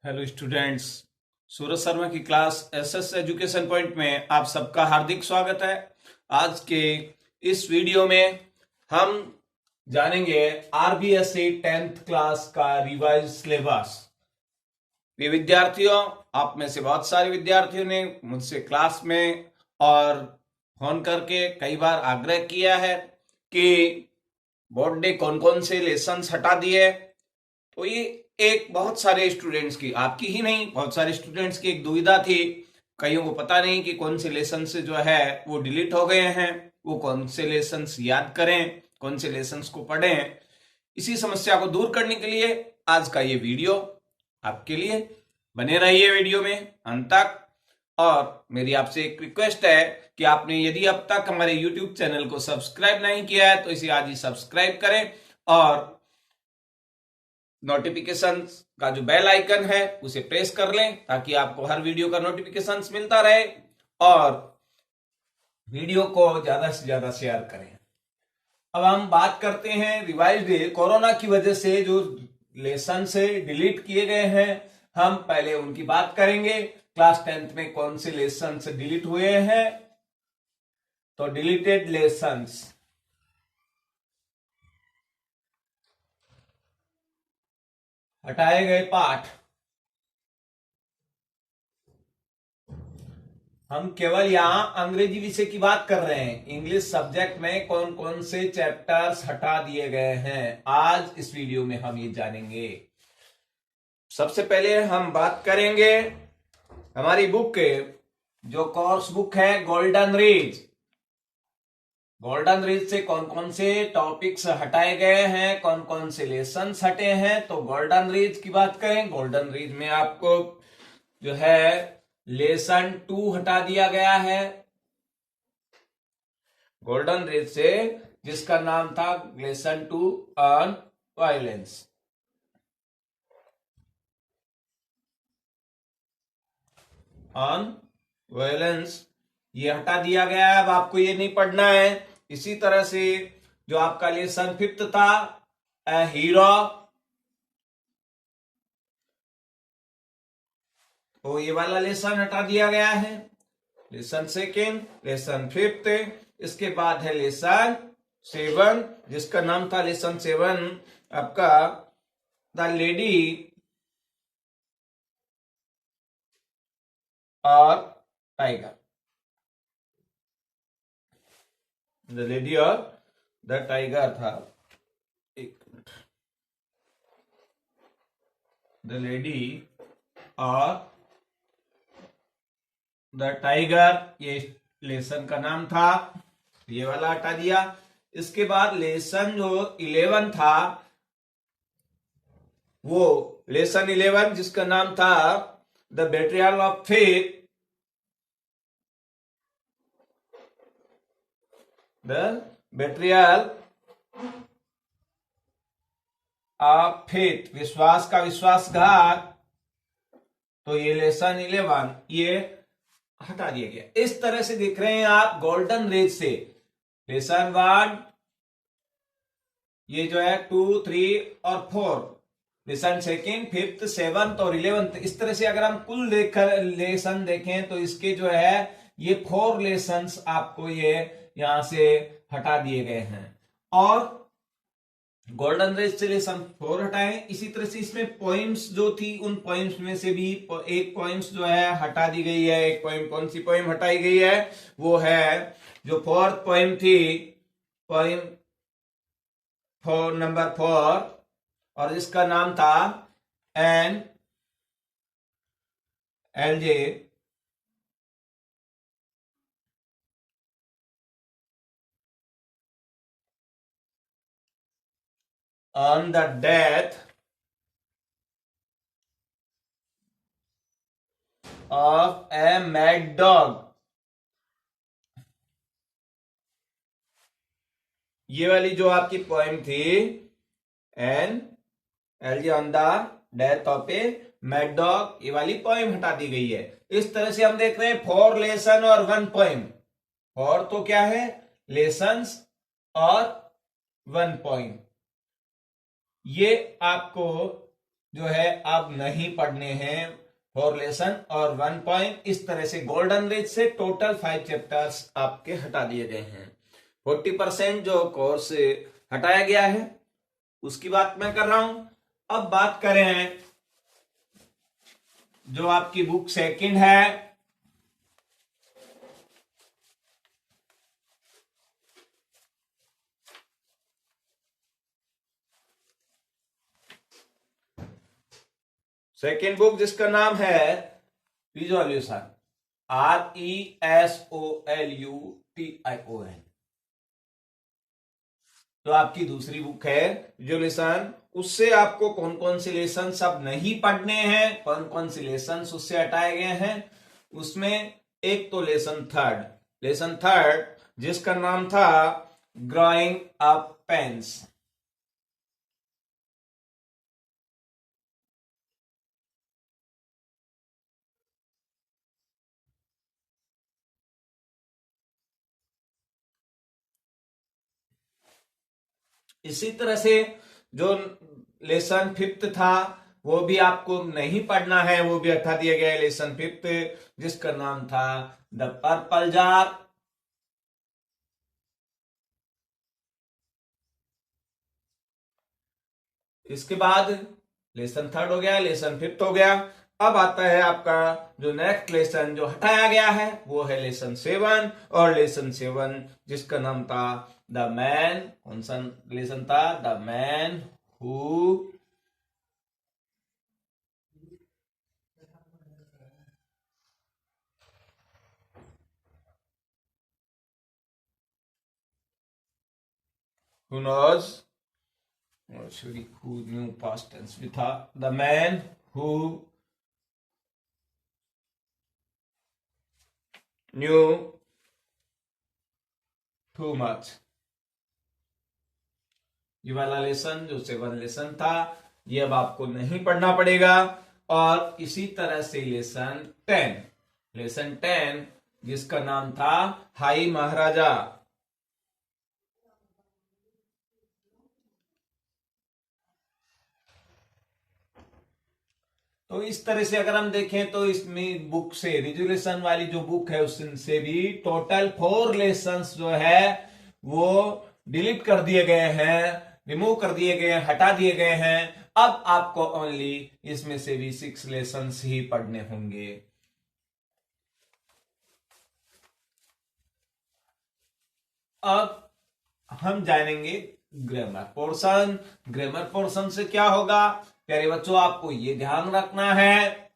Hello students. Suraj Sharma की class SS education point में आप सबका हार्दिक स्वागत है। आज के इस वीडियो में हम जानेंगे आरबीएससी 10th क्लास का रिवाइज सिलेबस। ये विद्यार्थियों, आप में से बहुत सारे विद्यार्थियों ने मुझसे क्लास में और फोन करके कई बार आग्रह किया है कि बोर्ड ने कौन कौन से लेसन्स हटा दिए। तो ये एक बहुत सारे स्टूडेंट्स की, आपकी ही नहीं, बहुत सारे स्टूडेंट्स की एक दुविधा थी। कईयों को पता नहीं कि कौन से लेसन से जो है वो डिलीट हो गए हैं, वो कौन से लेसन याद करें, कौन से लेसन को पढ़ें। इसी समस्या को दूर करने के लिए आज का ये वीडियो आपके लिए। बने रहिए वीडियो में अंत तक। और मेरी आपसे एक रिक्वेस्ट है कि आपने यदि अब तक हमारे YouTube चैनल को सब्सक्राइब नहीं किया है तो इसे आज ही सब्सक्राइब करें और नोटिफिकेशन का जो बेल आइकन है उसे प्रेस कर लें ताकि आपको हर वीडियो का नोटिफिकेशन मिलता रहे और वीडियो को ज्यादा से ज्यादा शेयर करें। अब हम बात करते हैं रिवाइज डे। कोरोना की वजह से जो लेसन से डिलीट किए गए हैं, हम पहले उनकी बात करेंगे। क्लास 10th में कौन से लेसन डिलीट हुए हैं, तो डिलीटेड लेसन्स, हटाए गए पाठ। हम केवल यहां अंग्रेजी विषय की बात कर रहे हैं। इंग्लिश सब्जेक्ट में कौन कौन से चैप्टर्स हटा दिए गए हैं, आज इस वीडियो में हम ये जानेंगे। सबसे पहले हम बात करेंगे हमारी बुक के, जो कोर्स बुक है गोल्डन रीज। गोल्डन रीज से कौन कौन से टॉपिक्स हटाए गए हैं, कौन कौन से लेसन हटे हैं, तो गोल्डन रीज की बात करें। गोल्डन रीज में आपको जो है लेसन 2 हटा दिया गया है गोल्डन रीज से, जिसका नाम था lesson 2 on violence. On violence ये हटा दिया गया है, अब आपको ये नहीं पढ़ना है। इसी तरह से जो आपका लेसन 5th था, ए हीरो, तो ये वाला लेसन हटा दिया गया है। लेसन 2nd, लेसन 5th, इसके बाद है लेसन 7, जिसका नाम था लेसन 7 आपका द लेडी और टाइगर। द लेडी और द टाइगर था। एक मिनट, द लेडी और द टाइगर, ये लेसन का नाम था, ये वाला हटा दिया। इसके बाद लेसन जो 11 था, वो लेसन 11 जिसका नाम था the betrayal of faith, the betrayal of faith, विश्वास का विश्वासघात, तो ये लेसन 11 ये हटा दिया गया। इस तरह से देख रहे हैं आप गोल्डन रेज से लेसन 1, ये जो है 2, 3 और 4, लेसन 2nd, 5th, 7th और 11th। इस तरह से अगर हम कुल देखकर लेसन देखें तो इसके जो है ये 4 लेसन्स आपको ये यहां से हटा दिए गए हैं और गोल्डन रेज से लेसन 4 हटाए। इसी तरह से इसमें पॉइंट्स जो थी, उन पॉइंट्स में से भी एक पॉइंट्स जो है हटा दी गई है। एक पॉइंट, कौन सी पॉइंट हटाई गई है, वो है जो 4th पॉइंट थी, पॉइंट नंबर 4, और जिसका नाम था an elegy on the death of a mad dog. ये वाली जो आपकी पोएम थी, an elegy on the death of a mad dog, ये वाली पोएम हटा दी गई है। इस तरह से हम देख रहे हैं 4 लेसन और 1 पोएम। 4 तो क्या है, लेसन्स और 1 पोएम। ये आपको जो है अब नहीं पढ़ने हैं 4 लेसन और 1 पॉइंट। इस तरह से गोल्डन रेज से टोटल 5 चैप्टर्स आपके हटा दिए गए हैं। 40% जो कोर्स हटाया गया है उसकी बात मैं कर रहा हूं। अब बात करें जो आपकी बुक सेकंड है, सेकंड बुक जिसका नाम है रिजोल्यूशन, RESOLUTION, तो आपकी दूसरी बुक है रिजोल्यूशन। उससे आपको कौन कौन से लेसन सब नहीं पढ़ने हैं, कौन कौन से लेसन उससे हटाए गए हैं, उसमें एक तो लेसन थर्ड जिसका नाम था ग्रोइंग अप पेन्स। इसी तरह से जो लेसन फिफ्थ था वो भी आपको नहीं पढ़ना है, वो भी हटा दिया गया है लेसन फिफ्थ, जिसका नाम था द पर्पल जार। इसके बाद लेसन थर्ड हो गया, लेसन फिफ्थ हो गया। अब आता है आपका जो नेक्स्ट लेसन जो हटाया गया है वो है लेसन 7, और लेसन 7 जिसका नाम था द मैन, कौन सा लेसन था, the man who knows, actually who knew past tense भी था, the man who knew too much। ये वाला लेसन जो 7 लेसन था ये अब आपको नहीं पढ़ना पड़ेगा। और इसी तरह से लेसन 10 जिसका नाम था हाई महाराजा। तो इस तरह से अगर हम देखें तो इसमें बुक से रिजोल्यूशन वाली जो बुक है उससे भी टोटल 4 लेसन्स जो है वो डिलीट कर दिए गए हैं, रिमूव कर दिए गए हैं, हटा दिए गए हैं। अब आपको ओनली इसमें से भी 6 लेसन्स ही पढ़ने होंगे। अब हम जानेंगे ग्रामर पोर्शन। ग्रामर पोर्शन से क्या होगा प्यारे बच्चों, आपको ये ध्यान रखना है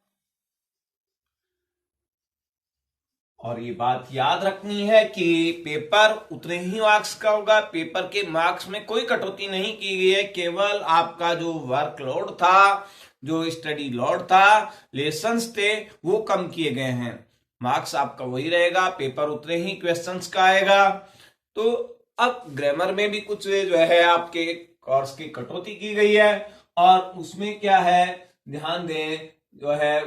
और ये बात याद रखनी है कि पेपर उतने ही मार्क्स का होगा। पेपर के मार्क्स में कोई कटौती नहीं की गई है, केवल आपका जो वर्कलोड था, जो स्टडी लोड था, लेसन्स थे वो कम किए गए हैं। मार्क्स आपका वही रहेगा, पेपर उतने ही क्वेश्चंस का आएगा। तो अब ग्रामर में भी कुछ जो है आपके कोर्स की कटौती की गई है, और उसमें क्या है ध्यान दें, जो है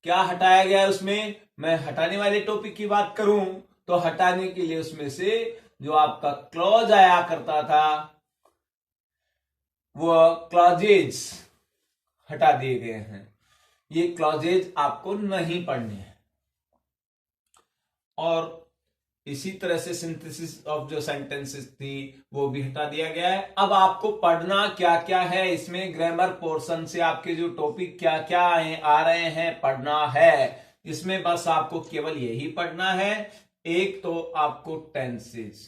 क्या हटाया गया है। उसमें मैं हटाने वाले टॉपिक की बात करूं तो हटाने के लिए उसमें से जो आपका क्लॉज आया करता था वो क्लॉजेज हटा दिए गए हैं। ये क्लॉजेज आपको नहीं पढ़ने हैं। और इसी तरह से सिंथेसिस ऑफ जो सेंटेंसेस थी वो भी हटा दिया गया है। अब आपको पढ़ना क्या क्या है इसमें, ग्रामर पोर्शन से आपके जो टॉपिक क्या क्या आ रहे हैं पढ़ना है। इसमें बस आपको केवल यही पढ़ना है। एक तो आपको टेंसेज,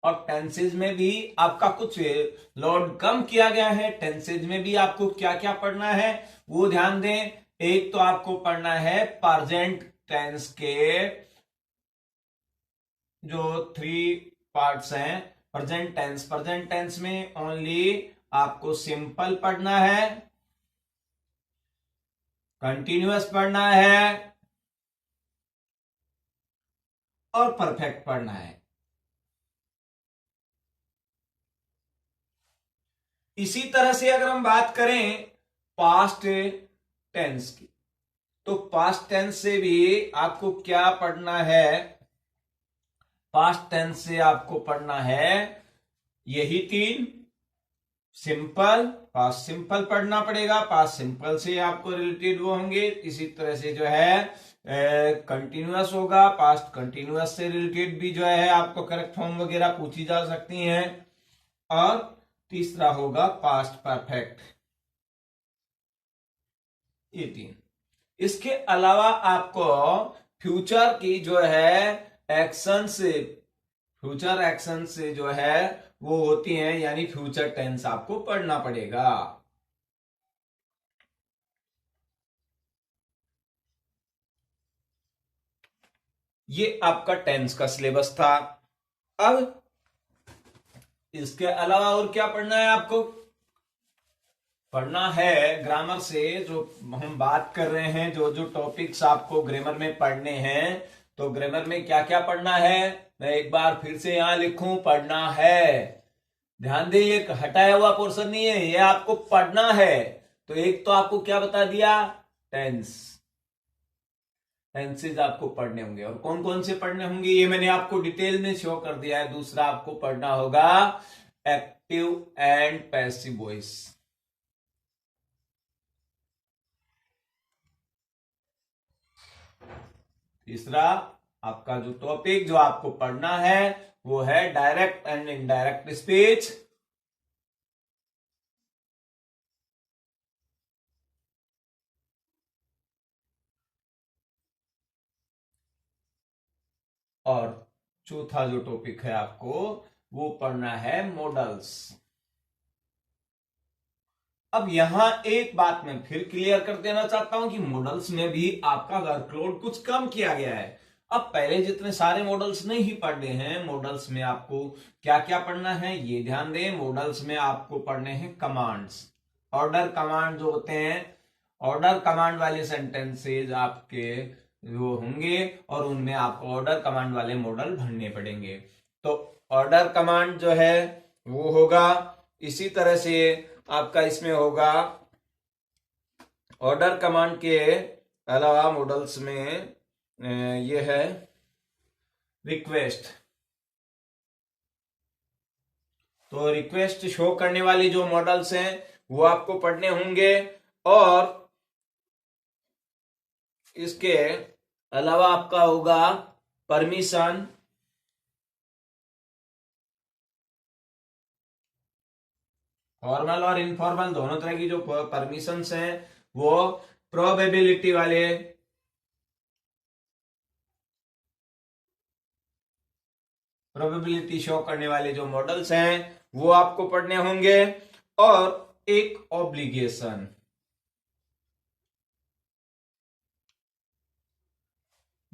और टेंसेज में भी आपका कुछ लोड कम किया गया है। टेंसेज में भी आपको क्या क्या पढ़ना है वो ध्यान दें। एक तो आपको पढ़ना है प्रेजेंट टेंस के जो 3 पार्ट्स हैं। प्रेजेंट टेंस में ओनली आपको सिंपल पढ़ना है, कंटिन्यूअस पढ़ना है और परफेक्ट पढ़ना है। इसी तरह से अगर हम बात करें पास्ट टेंस की, तो पास्ट टेंस से भी आपको क्या पढ़ना है, पास्ट टेंस से आपको पढ़ना है यही 3 सिंपल, पास्ट सिंपल पढ़ना पड़ेगा, पास्ट सिंपल से आपको रिलेटेड वो होंगे। इसी तरह से जो है कंटिन्यूअस होगा, पास्ट कंटिन्यूअस से रिलेटेड भी जो है आपको करेक्ट फॉर्म वगैरह पूछी जा सकती हैं। और तीसरा होगा पास्ट परफेक्ट। ये तीन। इसके अलावा आपको फ्यूचर की जो है एक्शन से, फ्यूचर एक्शन से जो है वो होती हैं, यानी फ्यूचर टेंस आपको पढ़ना पड़ेगा। ये आपका टेंस का सिलेबस था। अब इसके अलावा और क्या पढ़ना है आपको? पढ़ना है ग्रामर से, जो हम बात कर रहे हैं, जो जो टॉपिक्स आपको ग्रामर में पढ़ने हैं, तो ग्रामर में क्या क्या पढ़ना है मैं एक बार फिर से यहां लिखूं, पढ़ना है। ध्यान दें, ये हटाया हुआ पोर्शन नहीं है, ये आपको पढ़ना है। तो एक तो आपको क्या बता दिया, टेंस, टेंसेज आपको पढ़ने होंगे, और कौन कौन से पढ़ने होंगे ये मैंने आपको डिटेल में शो कर दिया है। दूसरा आपको पढ़ना होगा एक्टिव एंड पैसिव वॉइस। तीसरा आपका जो टॉपिक जो आपको पढ़ना है वो है डायरेक्ट एंड इनडायरेक्ट स्पीच। और चौथा जो टॉपिक है आपको वो पढ़ना है मॉडल्स। अब यहां एक बात मैं फिर क्लियर कर देना चाहता हूं कि मॉडल्स में भी आपका वर्कलोड कुछ कम किया गया है। अब पहले जितने सारे मॉडल्स नहीं पढ़ने हैं, मॉडल्स में आपको क्या क्या पढ़ना है ये ध्यान दें। मॉडल्स में आपको पढ़ने हैं कमांड्स, ऑर्डर कमांड जो होते हैं, ऑर्डर कमांड वाले सेंटेंसेज आपके जो होंगे, और उनमें आपको ऑर्डर कमांड वाले मॉडल भरने पड़ेंगे। तो ऑर्डर कमांड जो है वो होगा। इसी तरह से आपका इसमें होगा ऑर्डर कमांड के अलावा मॉडल्स में ये है रिक्वेस्ट। तो रिक्वेस्ट शो करने वाली जो मॉडल्स हैं वो आपको पढ़ने होंगे। और इसके अलावा आपका होगा परमिशन, फॉर्मल और इनफॉर्मल दोनों तरह की जो परमिशंस हैं वो, प्रोबेबिलिटी वाले, प्रोबेबिलिटी शो करने वाले जो मॉडल्स हैं वो आपको पढ़ने होंगे। और एक ऑब्लिगेशन।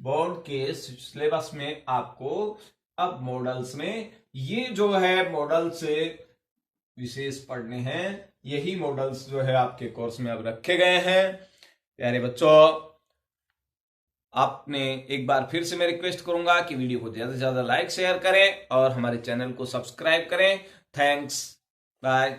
बोर्ड के सिलेबस में आपको अब मॉडल्स में ये जो है मॉडल से विशेष पढ़ने हैं, यही मॉडल्स जो है आपके कोर्स में अब रखे गए हैं। प्यारे बच्चों, आपने एक बार फिर से मैं रिक्वेस्ट करूंगा कि वीडियो को ज्यादा से ज्यादा लाइक शेयर करें और हमारे चैनल को सब्सक्राइब करें। Thanks, bye.